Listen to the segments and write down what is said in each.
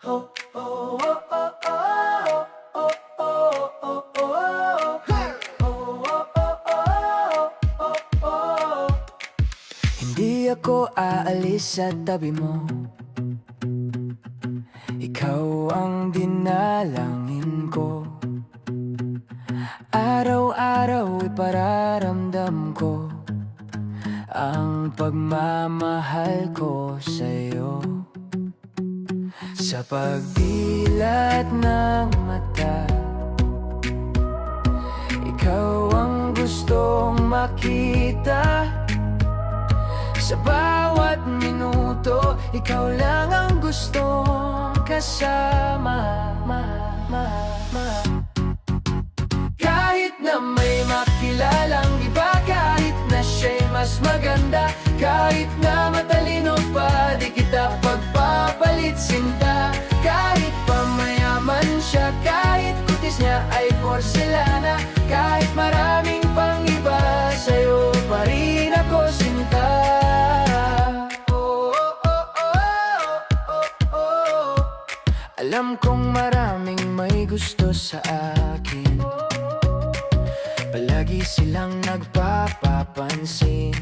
Hindi ako aalis sa tabi mo. Ikaw ang dinalangin ko. Araw-araw ipararamdam ko ang pagmamahal ko sa'yo. Sa pagdilat ng mata, ikaw ang gustong makita. Sa bawat minuto, ikaw lang ang gustong kasama. Kahit na may makilalang iba, kahit na siya'y mas maganda, kahit na matalino pa, di kita pagpapalit sinta. Kahit pa mayaman siya, kahit kutis niya ay porselana, kahit maraming pang iba, sa'yo pa rin ako sinta. Alam kong maraming may gusto sa akin, palagi silang nagpapapansin.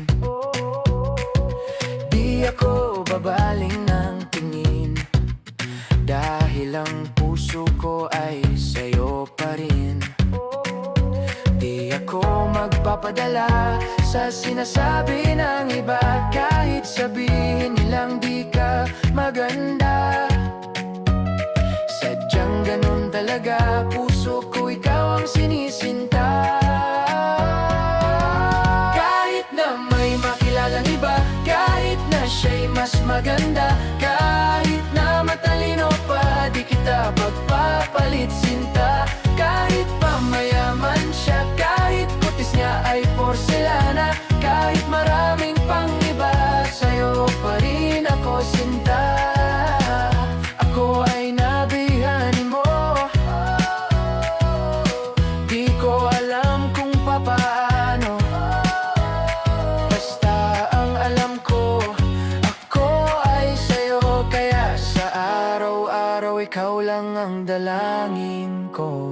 Di ako babaling ng tingin, dahil ang puso ko ay sa'yo pa rin. Di ako magpapadala sa sinasabi ng iba, kahit sabihin nilang di ka maganda. Sadyang ganun talaga, puso ko ikaw ang sinisinta. Kahit na may makilalang iba, kahit na siya'y mas maganda, kahit na matalino pa, di kita pagpapalit sinta. Kahit pa mayaman siya, kahit kutis niya ay porselana, kahit maraming pang iba, sa'yo pa rin ako sinta. Ako ay nabihanin mo, di ko alam kung papaano. Basta ang alam ko, ako ay sa'yo. Kaya sa araw-araw, ikaw lang ang dalangin ko.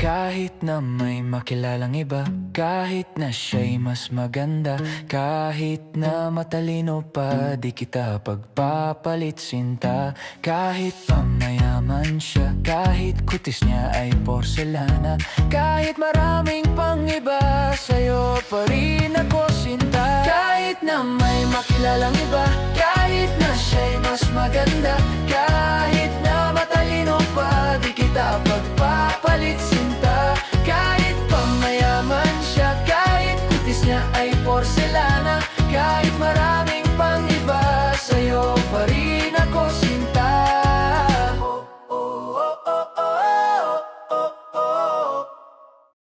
Kahit na may makilalang iba, kahit na siya'y mas maganda, kahit na matalino pa, di kita pagpapalit sinta. Kahit pa mayaman siya, kahit kutis niya ay porselana, kahit maraming pang iba, sa'yo pa rin ako sinta. Kahit na may makilalang iba, kahit na siya'y mas maganda, kahit na matalino pa, di kita pagpapalit sinta. Kahit pa mayaman siya, kahit kutis niya ay porselana, kahit maraming pang iba,